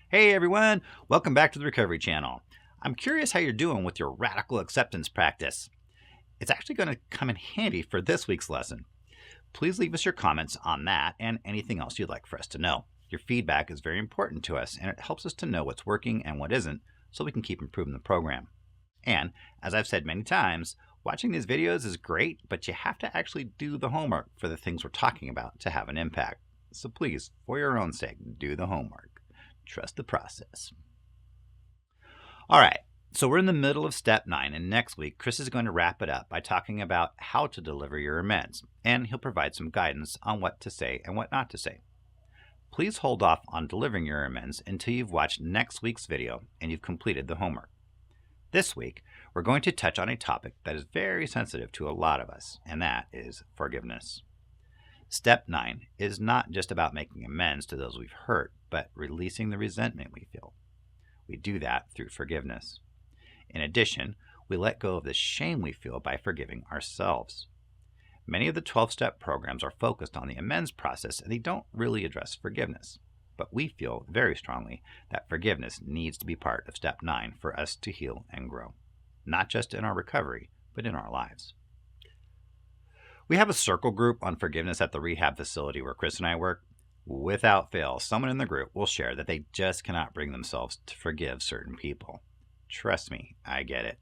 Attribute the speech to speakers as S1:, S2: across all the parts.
S1: Hey everyone, welcome back to the Recovery Channel. I'm curious how you're doing with your radical acceptance practice. It's actually going to come in handy for this week's lesson. Please leave us your comments on that and anything else you'd like for us to know. Your feedback is very important to us and it helps us to know what's working and what isn't so we can keep improving the program. And as I've said many times, watching these videos is great, but you have to actually do the homework for the things we're talking about to have an impact. So please, for your own sake, do the homework. Trust the process. All right, so we're in the middle of step 9, and next week, Chris is going to wrap it up by talking about how to deliver your amends, and he'll provide some guidance on what to say and what not to say. Please hold off on delivering your amends until you've watched next week's video and you've completed the homework. This week, we're going to touch on a topic that is very sensitive to a lot of us, and that is forgiveness. Step 9 is not just about making amends to those we've hurt, but releasing the resentment we feel. We do that through forgiveness. In addition, we let go of the shame we feel by forgiving ourselves. Many of the 12-step programs are focused on the amends process and they don't really address forgiveness. But we feel very strongly that forgiveness needs to be part of step 9 for us to heal and grow, not just in our recovery, but in our lives. We have a circle group on forgiveness at the rehab facility where Chris and I work. Without fail, someone in the group will share that they just cannot bring themselves to forgive certain people. Trust me, I get it.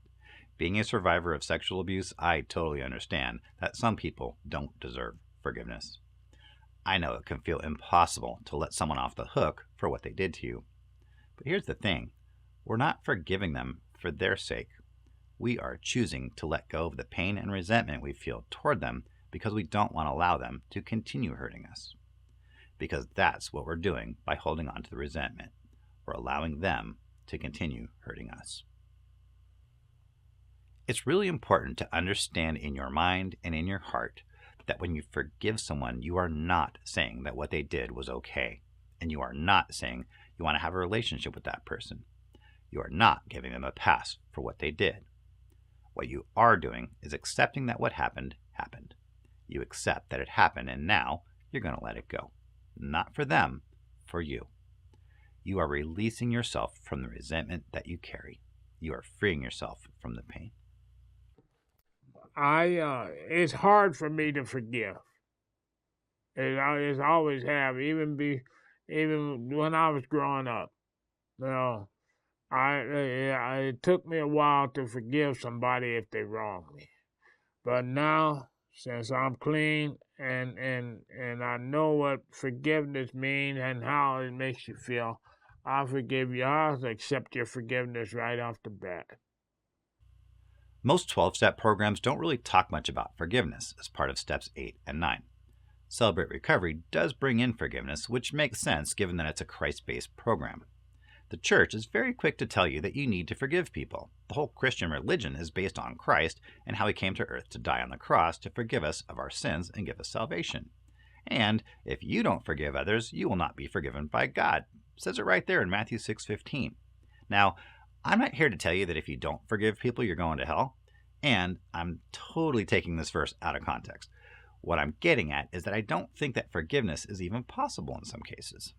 S1: Being a survivor of sexual abuse, I totally understand that some people don't deserve forgiveness. I know it can feel impossible to let someone off the hook for what they did to you. But here's the thing, we're not forgiving them for their sake. We are choosing to let go of the pain and resentment we feel toward them because we don't want to allow them to continue hurting us. Because that's what we're doing by holding on to the resentment. We're allowing them to continue hurting us. It's really important to understand in your mind and in your heart that when you forgive someone, you are not saying that what they did was okay. And you are not saying you want to have a relationship with that person. You are not giving them a pass for what they did. What you are doing is accepting that what happened, happened. You accept that it happened and now you're going to let it go. Not for them, for you. You are releasing yourself from the resentment that you carry. You are freeing yourself from the pain.
S2: It's hard for me to forgive. It's always have, even when I was growing up. You know, it took me a while to forgive somebody if they wronged me. But now, since I'm clean and I know what forgiveness means and how it makes you feel, I forgive you. I'll accept your forgiveness right off the bat.
S1: Most 12-step programs don't really talk much about forgiveness as part of steps 8 and 9. Celebrate Recovery does bring in forgiveness, which makes sense given that it's a Christ-based program. The church is very quick to tell you that you need to forgive people. The whole Christian religion is based on Christ and how he came to earth to die on the cross to forgive us of our sins and give us salvation. And if you don't forgive others, you will not be forgiven by God. It says it right there in Matthew 6:15. Now, I'm not here to tell you that if you don't forgive people, you're going to hell. And I'm totally taking this verse out of context. What I'm getting at is that I don't think that forgiveness is even possible in some cases.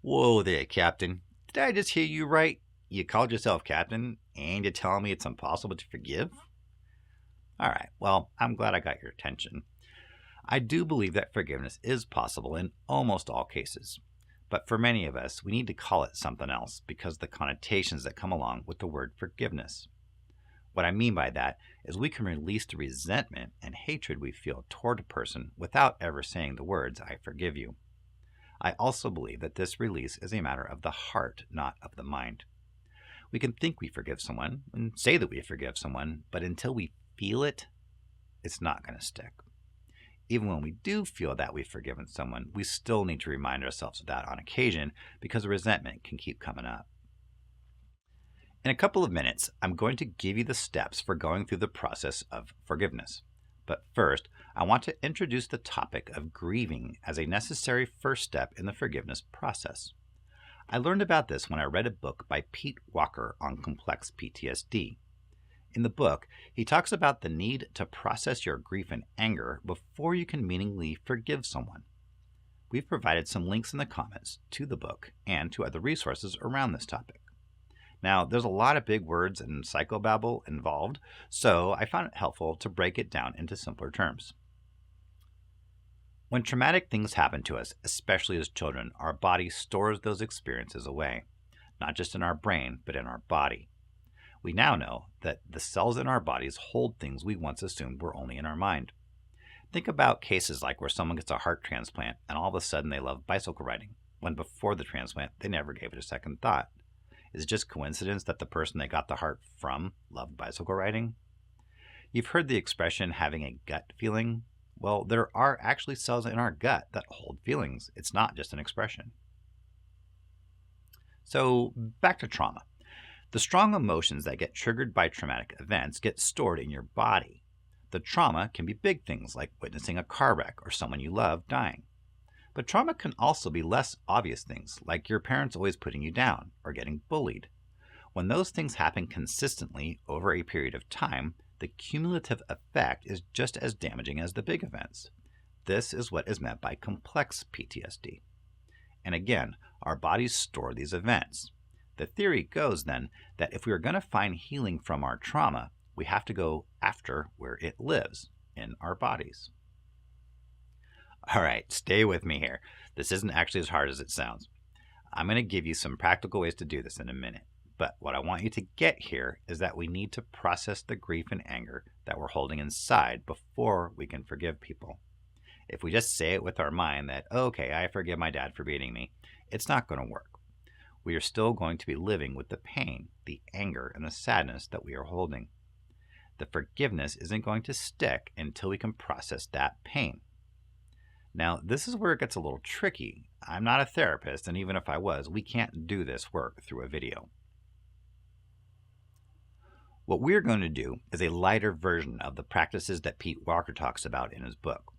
S1: Whoa there, Captain. Did I just hear you right? You called yourself Captain and you're telling me it's impossible to forgive? All right, well, I'm glad I got your attention. I do believe that forgiveness is possible in almost all cases. But for many of us, we need to call it something else because of the connotations that come along with the word forgiveness. What I mean by that is we can release the resentment and hatred we feel toward a person without ever saying the words, I forgive you. I also believe that this release is a matter of the heart, not of the mind. We can think we forgive someone and say that we forgive someone, but until we feel it, it's not going to stick. Even when we do feel that we've forgiven someone, we still need to remind ourselves of that on occasion because the resentment can keep coming up. In a couple of minutes, I'm going to give you the steps for going through the process of forgiveness. But first, I want to introduce the topic of grieving as a necessary first step in the forgiveness process. I learned about this when I read a book by Pete Walker on complex PTSD. In the book, he talks about the need to process your grief and anger before you can meaningfully forgive someone. we've provided some links in the comments to the book and to other resources around this topic. Now, there's a lot of big words and psychobabble involved, so I found it helpful to break it down into simpler terms. When traumatic things happen to us, especially as children, our body stores those experiences away, not just in our brain, but in our body. We now know that the cells in our bodies hold things we once assumed were only in our mind. Think about cases like where someone gets a heart transplant and all of a sudden they love bicycle riding, when before the transplant they never gave it a second thought. Is it just coincidence that the person they got the heart from loved bicycle riding? You've heard the expression having a gut feeling. Well, there are actually cells in our gut that hold feelings. It's not just an expression. So, back to trauma. The strong emotions that get triggered by traumatic events get stored in your body. The trauma can be big things like witnessing a car wreck or someone you love dying. But trauma can also be less obvious things, like your parents always putting you down or getting bullied. When those things happen consistently over a period of time, the cumulative effect is just as damaging as the big events. This is what is meant by complex PTSD. And again, our bodies store these events. The theory goes then that if we are going to find healing from our trauma, we have to go after where it lives, in our bodies. All right, stay with me here. This isn't actually as hard as it sounds. I'm going to give you some practical ways to do this in a minute. But what I want you to get here is that we need to process the grief and anger that we're holding inside before we can forgive people. If we just say it with our mind that, okay, I forgive my dad for beating me, it's not going to work. We are still going to be living with the pain, the anger, and the sadness that we are holding. The forgiveness isn't going to stick until we can process that pain. Now, this is where it gets a little tricky. I'm not a therapist, and even if I was, we can't do this work through a video. What we're going to do is a lighter version of the practices that Pete Walker talks about in his book.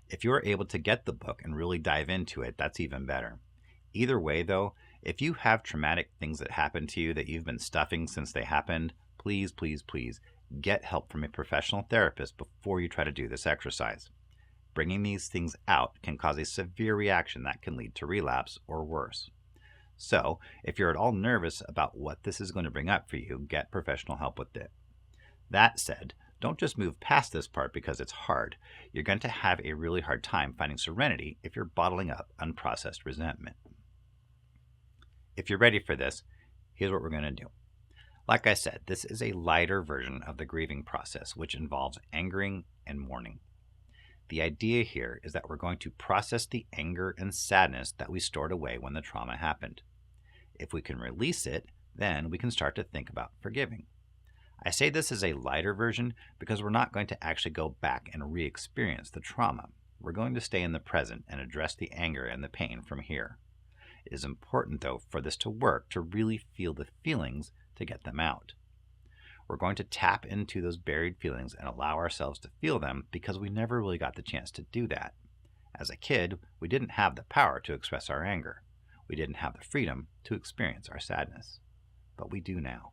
S1: If you're able to get the book and really dive into it, that's even better. Either way, though, if you have traumatic things that happen to you that you've been stuffing since they happened, please, please, please get help from a professional therapist before you try to do this exercise. Bringing these things out can cause a severe reaction that can lead to relapse or worse. So, if you're at all nervous about what this is going to bring up for you, get professional help with it. That said, don't just move past this part because it's hard. You're going to have a really hard time finding serenity if you're bottling up unprocessed resentment. If you're ready for this, here's what we're going to do. Like I said, this is a lighter version of the grieving process, which involves angering and mourning. The idea here is that we're going to process the anger and sadness that we stored away when the trauma happened. If we can release it, then we can start to think about forgiving. I say this is a lighter version because we're not going to actually go back and re-experience the trauma. We're going to stay in the present and address the anger and the pain from here. It is important, though, for this to work to really feel the feelings to get them out. We're going to tap into those buried feelings and allow ourselves to feel them because we never really got the chance to do that. As a kid, we didn't have the power to express our anger. We didn't have the freedom to experience our sadness. But we do now.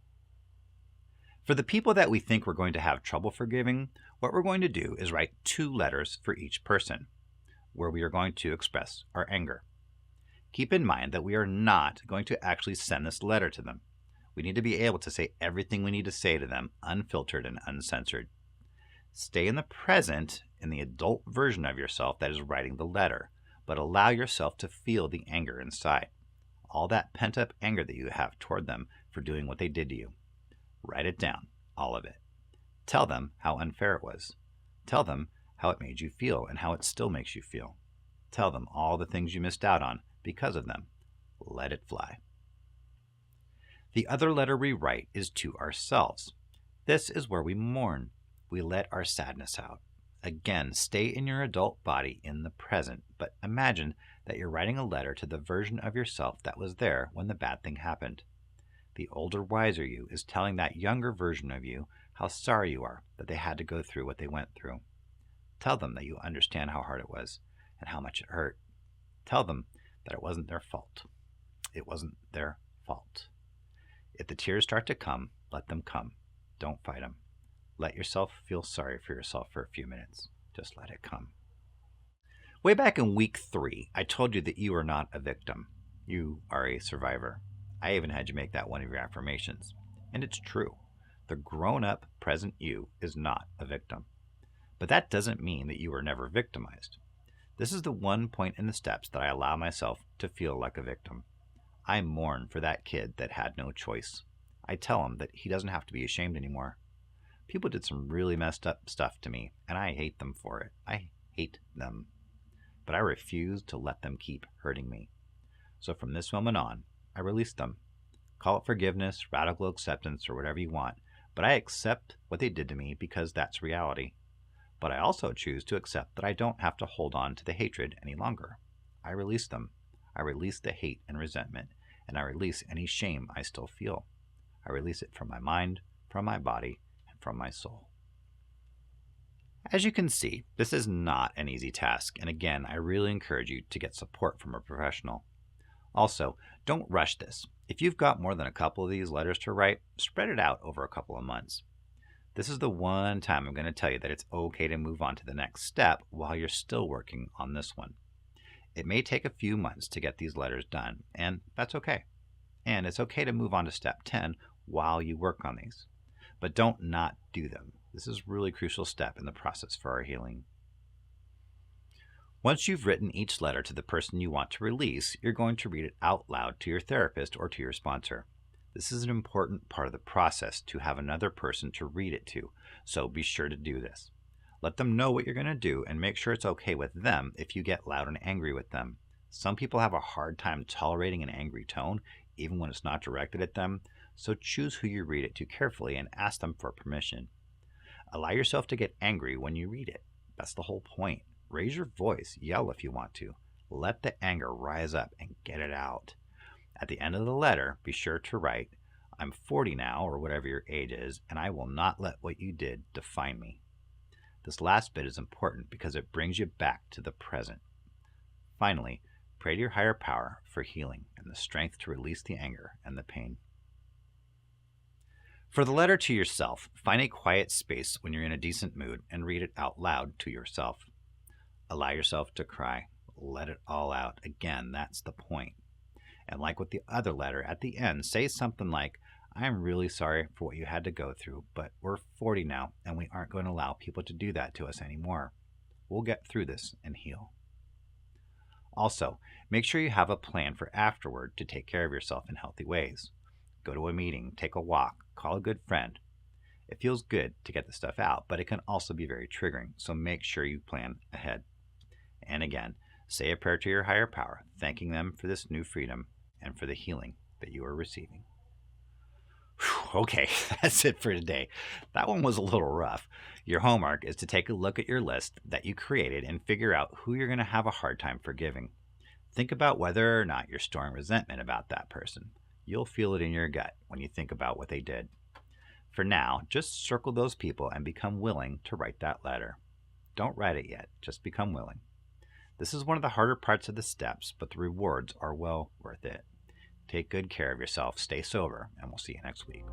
S1: For the people that we think we're going to have trouble forgiving, what we're going to do is write 2 letters for each person, where we are going to express our anger. Keep in mind that we are not going to actually send this letter to them. We need to be able to say everything we need to say to them, unfiltered and uncensored. Stay in the present in the adult version of yourself that is writing the letter, but allow yourself to feel the anger inside. All that pent-up anger that you have toward them for doing what they did to you. Write it down, all of it. Tell them how unfair it was. Tell them how it made you feel and how it still makes you feel. Tell them all the things you missed out on because of them. Let it fly. The other letter we write is to ourselves. This is where we mourn. We let our sadness out. Again, stay in your adult body in the present, but imagine that you're writing a letter to the version of yourself that was there when the bad thing happened. The older, wiser you is telling that younger version of you how sorry you are that they had to go through what they went through. Tell them that you understand how hard it was and how much it hurt. Tell them that it wasn't their fault. It wasn't their fault. If the tears start to come, let them come. Don't fight them. Let yourself feel sorry for yourself for a few minutes. Just let it come. Way back in week 3, I told you that you are not a victim. You are a survivor. I even had you make that one of your affirmations. And it's true. The grown-up, present you is not a victim. But that doesn't mean that you were never victimized. This is the one point in the steps that I allow myself to feel like a victim. I mourn for that kid that had no choice. I tell him that he doesn't have to be ashamed anymore. People did some really messed up stuff to me, and I hate them for it. I hate them. But I refuse to let them keep hurting me. So from this moment on, I release them. Call it forgiveness, radical acceptance, or whatever you want, but I accept what they did to me because that's reality. But I also choose to accept that I don't have to hold on to the hatred any longer. I release them. I release the hate and resentment, and I release any shame I still feel. I release it from my mind, from my body, and from my soul. As you can see, this is not an easy task, and again, I really encourage you to get support from a professional. Also, don't rush this. If you've got more than a couple of these letters to write, spread it out over a couple of months. This is the one time I'm going to tell you that it's okay to move on to the next step while you're still working on this one. It may take a few months to get these letters done, and that's okay. And it's okay to move on to step 10 while you work on these. But don't not do them. This is a really crucial step in the process for our healing. Once you've written each letter to the person you want to release, you're going to read it out loud to your therapist or to your sponsor. This is an important part of the process to have another person to read it to, so be sure to do this. Let them know what you're going to do and make sure it's okay with them if you get loud and angry with them. Some people have a hard time tolerating an angry tone, even when it's not directed at them, so choose who you read it to carefully and ask them for permission. Allow yourself to get angry when you read it. That's the whole point. Raise your voice, yell if you want to. Let the anger rise up and get it out. At the end of the letter, be sure to write, "I'm 40 now," or whatever your age is, "and I will not let what you did define me." This last bit is important because it brings you back to the present. Finally, pray to your higher power for healing and the strength to release the anger and the pain. For the letter to yourself, find a quiet space when you're in a decent mood and read it out loud to yourself. Allow yourself to cry. Let it all out. Again, that's the point. And like with the other letter, at the end, say something like, "I'm really sorry for what you had to go through, but we're 40 now, and we aren't going to allow people to do that to us anymore. We'll get through this and heal." Also, make sure you have a plan for afterward to take care of yourself in healthy ways. Go to a meeting, take a walk, call a good friend. It feels good to get the stuff out, but it can also be very triggering, so make sure you plan ahead. And again, say a prayer to your higher power, thanking them for this new freedom and for the healing that you are receiving. Whew, okay, that's it for today. That one was a little rough. Your homework is to take a look at your list that you created and figure out who you're going to have a hard time forgiving. Think about whether or not you're storing resentment about that person. You'll feel it in your gut when you think about what they did. For now, just circle those people and become willing to write that letter. Don't write it yet, just become willing. This is one of the harder parts of the steps, but the rewards are well worth it. Take good care of yourself, stay sober, and we'll see you next week.